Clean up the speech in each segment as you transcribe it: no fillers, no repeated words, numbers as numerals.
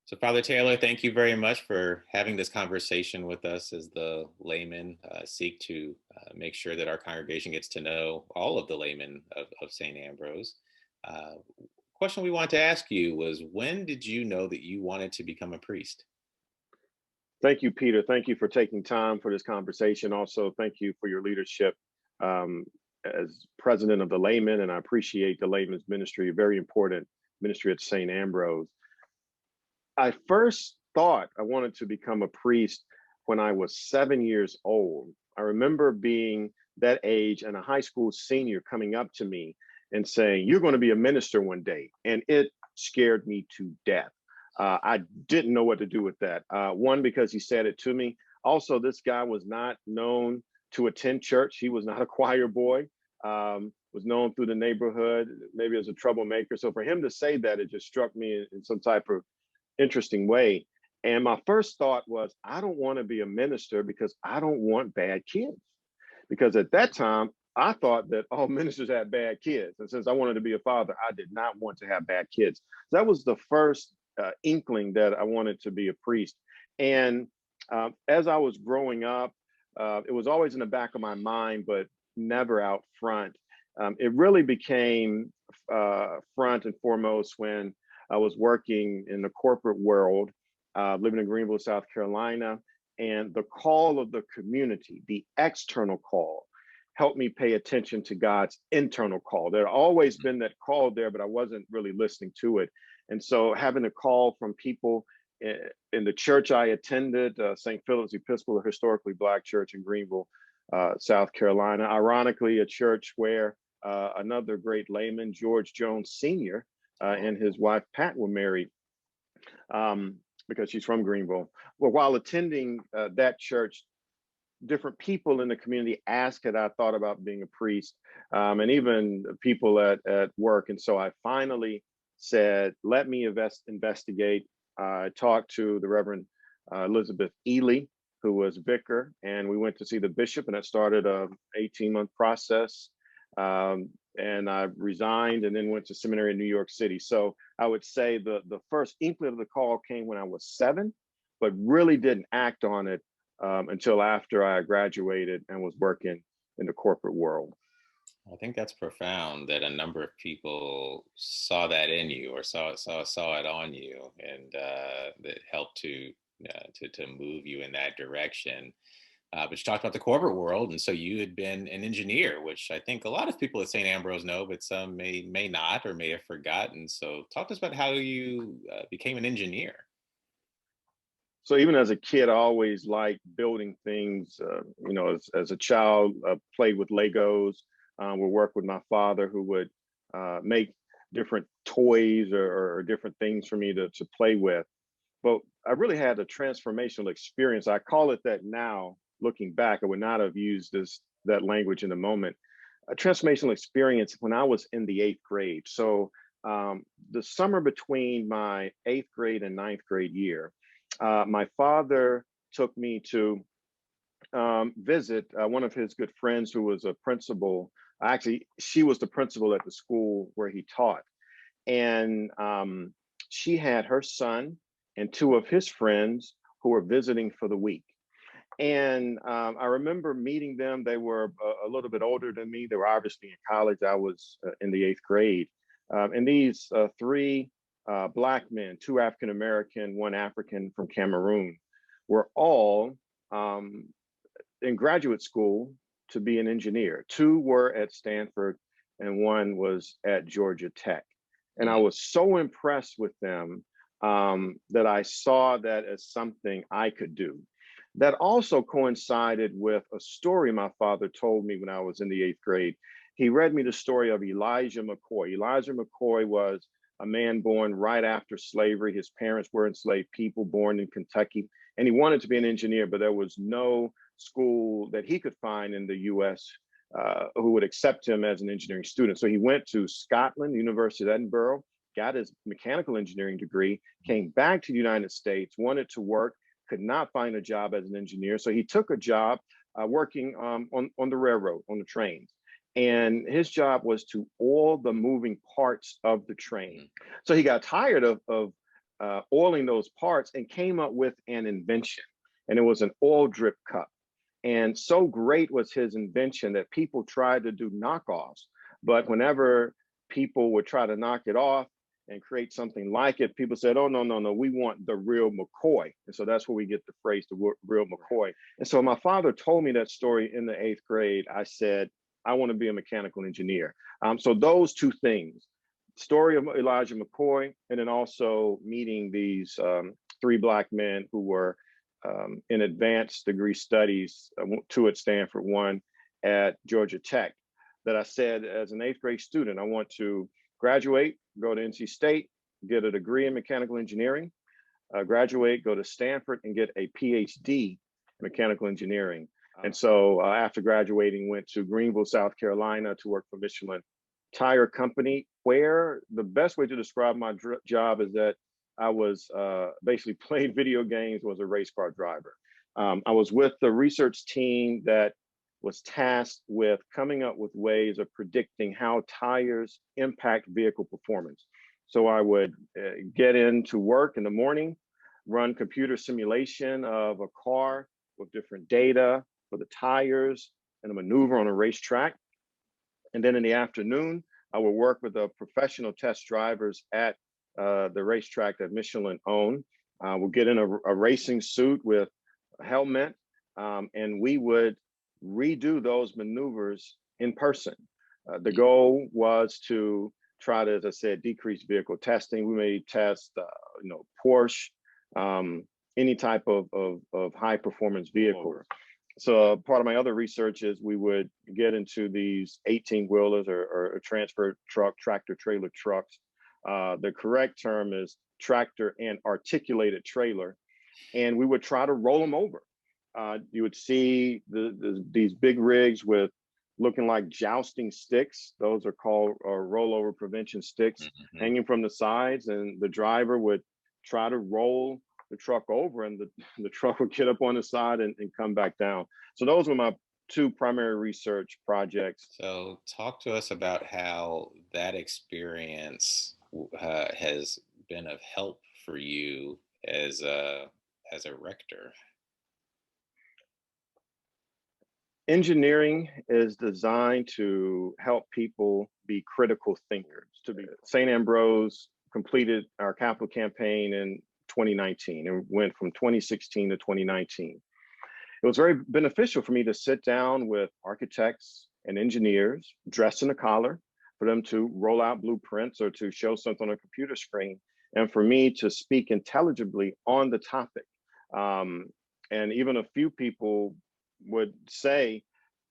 So, Father Taylor, thank you very much for having this conversation with us as the laymen seek to make sure that our congregation gets to know all of the laymen of St. Ambrose. Uh, Question we want to ask you was, when did you know that you wanted to become a priest? Thank you, Peter. Thank you for taking time for this conversation. Also, thank you for your leadership um, as president of the Laymen, and I appreciate the Laymen's ministry, a very important ministry at St. Ambrose. I first thought I wanted to become a priest when I was 7 years old. I remember being that age and a high school senior coming up to me and saying, "You're going to be a minister one day." And it scared me to death. I didn't know what to do with that. One, because he said it to me. Also, this guy was not known to attend church. He was not a choir boy, was known through the neighborhood, maybe as a troublemaker. So for him to say that, it just struck me in some type of interesting way. And my first thought was, I don't want to be a minister because I don't want bad kids. Because at that time, I thought that all ministers had bad kids. And since I wanted to be a father, I did not want to have bad kids. That was the first inkling that I wanted to be a priest. And as I was growing up, it was always in the back of my mind, but never out front. It really became front and foremost when I was working in the corporate world, living in Greenville, South Carolina, and the call of the community, the external call, helped me pay attention to God's internal call. There had always been that call there, but I wasn't really listening to it. And so having a call from people in the church I attended, St. Philip's Episcopal, a historically Black church in Greenville, South Carolina, ironically, a church where another great layman, George Jones Sr., and his wife, Pat, were married because she's from Greenville. Well, while attending that church, different people in the community asked had I thought about being a priest, and even people at work. And so I finally said, let me investigate. I talked to the Reverend Elizabeth Ely, who was vicar, and we went to see the bishop, and that started a 18-month process. And I resigned and then went to seminary in New York City. So I would say the first inkling of the call came when I was 7, but really didn't act on it until after I graduated and was working in the corporate world. I think that's profound that a number of people saw that in you or saw it on you, and that helped to move you in that direction. But you talked about the corporate world, and so you had been an engineer, which I think a lot of people at St. Ambrose know, but some may not or may have forgotten. So talk to us about how you became an engineer. So even as a kid, I always liked building things. As a child, played with Legos. Would work with my father, who would make different toys or different things for me to play with. But I really had a transformational experience. I call it that now. Looking back, I would not have used that language in the moment. A transformational experience when I was in the 8th grade. So the summer between my 8th grade and 9th grade year, my father took me to visit one of his good friends who was a principal. Actually, she was the principal at the school where he taught. And she had her son and 2 of his friends who were visiting for the week. And I remember meeting them. They were a little bit older than me. They were obviously in college. I was in the 8th grade. And these 3 Black men, 2 African American, 1 African from Cameroon, were all in graduate school to be an engineer. 2 were at Stanford and 1 was at Georgia Tech. And I was so impressed with them that I saw that as something I could do. That also coincided with a story my father told me when I was in the 8th grade. He read me the story of Elijah McCoy. Elijah McCoy was a man born right after slavery. His parents were enslaved people born in Kentucky, and he wanted to be an engineer, but there was no school that he could find in the US who would accept him as an engineering student. So he went to Scotland, University of Edinburgh, got his mechanical engineering degree, came back to the United States, wanted to work, could not find a job as an engineer. So he took a job working on the railroad, on the trains. And his job was to oil the moving parts of the train. So he got tired of oiling those parts and came up with an invention. And it was an oil drip cup. And so great was his invention that people tried to do knockoffs. But whenever people would try to knock it off and create something like it, people said, oh, no, no, no, we want the real McCoy. And so that's where we get the phrase, the real McCoy. And so my father told me that story in the 8th grade. I said, I want to be a mechanical engineer. So those two things, story of Elijah McCoy, and then also meeting these 3 Black men who were in advanced degree studies, 2 at Stanford, 1 at Georgia Tech, that I said as an 8th grade student, I want to graduate, go to NC State, get a degree in mechanical engineering, graduate, go to Stanford and get a PhD in mechanical engineering. And so after graduating, went to Greenville, South Carolina to work for Michelin Tire Company, where the best way to describe my job is that I was basically playing video games, was a race car driver. I was with the research team that was tasked with coming up with ways of predicting how tires impact vehicle performance. So I would get into work in the morning, run computer simulation of a car with different data for the tires and a maneuver on a racetrack. And then in the afternoon, I would work with the professional test drivers at the racetrack that Michelin owned. We'll get in a racing suit with a helmet, and we would redo those maneuvers in person. The goal was to try to, as I said, decrease vehicle testing. We may test, Porsche, any type of high performance vehicle. So part of my other research is we would get into these 18-wheelers or transfer truck, tractor trailer trucks. The correct term is tractor and articulated trailer. And we would try to roll them over. You would see these big rigs with looking like jousting sticks. Those are called rollover prevention sticks, hanging from the sides. And the driver would try to roll the truck over, and the truck would get up on the side and come back down. So those were my 2 primary research projects. So talk to us about how that experience has been of help for you as a rector. Engineering is designed to help people be critical thinkers. St. Ambrose completed our capital campaign in 2019 and went from 2016 to 2019. It was very beneficial for me to sit down with architects and engineers dressed in a collar, for them to roll out blueprints or to show something on a computer screen, and for me to speak intelligibly on the topic. And even a few people would say,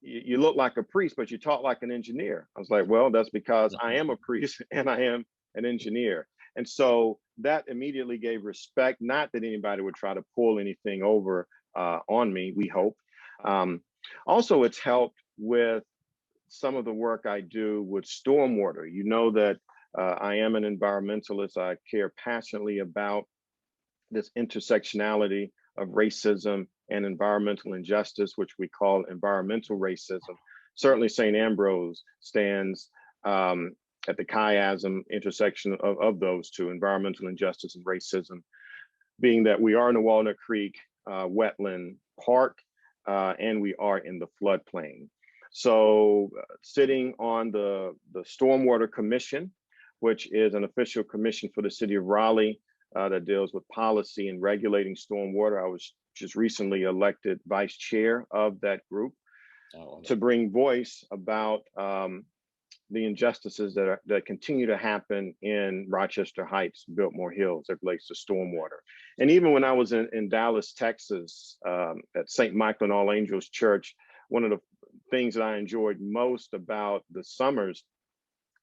you look like a priest, but you talk like an engineer. I was like, well, that's because I am a priest and I am an engineer. And so that immediately gave respect, not that anybody would try to pull anything over on me, we hope. Also, it's helped with some of the work I do with stormwater. You know that I am an environmentalist. I care passionately about this intersectionality of racism and environmental injustice, which we call environmental racism. Certainly St. Ambrose stands at the chiasm intersection of those two, environmental injustice and racism, being that we are in the Walnut Creek wetland park and we are in the floodplain. So sitting on the Stormwater Commission, which is an official commission for the city of Raleigh that deals with policy and regulating stormwater. I was just recently elected vice chair of that group to bring voice about the injustices that continue to happen in Rochester Heights, Biltmore Hills, that relates to stormwater. And even when I was in Dallas, Texas, at St. Michael and All Angels Church, one of the things that I enjoyed most about the summers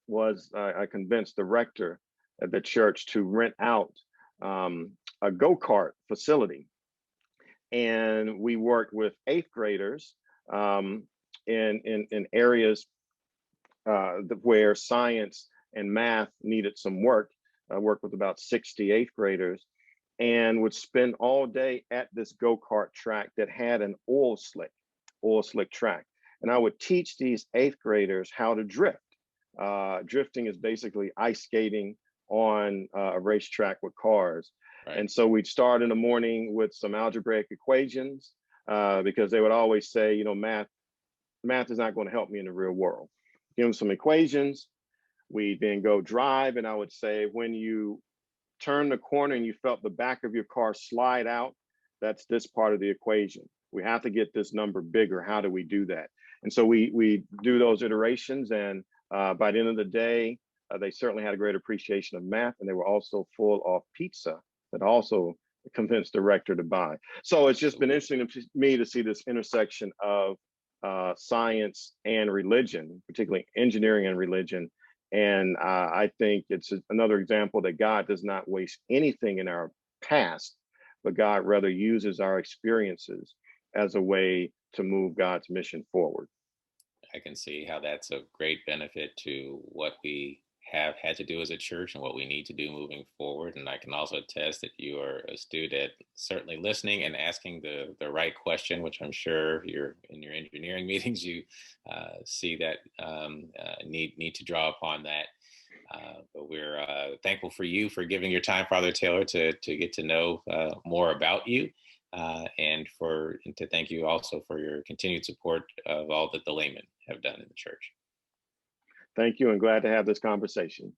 was I convinced the rector at the church to rent out a go-kart facility. And we worked with 8th graders in areas where science and math needed some work. I worked with about 60 8th graders and would spend all day at this go-kart track that had an oil slick track. And I would teach these 8th graders how to drift. Drifting is basically ice skating on a racetrack with cars. Right. And so we'd start in the morning with some algebraic equations because they would always say, you know, math is not going to help me in the real world. Give them some equations. We then go drive, and I would say when you turn the corner and you felt the back of your car slide out, that's this part of the equation. We have to get this number bigger. How do we do that? And so we do those iterations, and by the end of the day, they certainly had a great appreciation of math, and they were also full of pizza that also convinced the rector to buy. So it's just been interesting to me to see this intersection of science and religion, particularly engineering and religion. And I think it's another example that God does not waste anything in our past, but God rather uses our experiences as a way to move God's mission forward. I can see how that's a great benefit to what we have had to do as a church and what we need to do moving forward. And I can also attest that you are astute at certainly listening and asking the right question, which I'm sure you're in your engineering meetings, you see that need to draw upon that. But we're thankful for you for giving your time, Father Taylor, to get to know more about you. And to thank you also for your continued support of all that the laymen have done in the church. Thank you, and glad to have this conversation.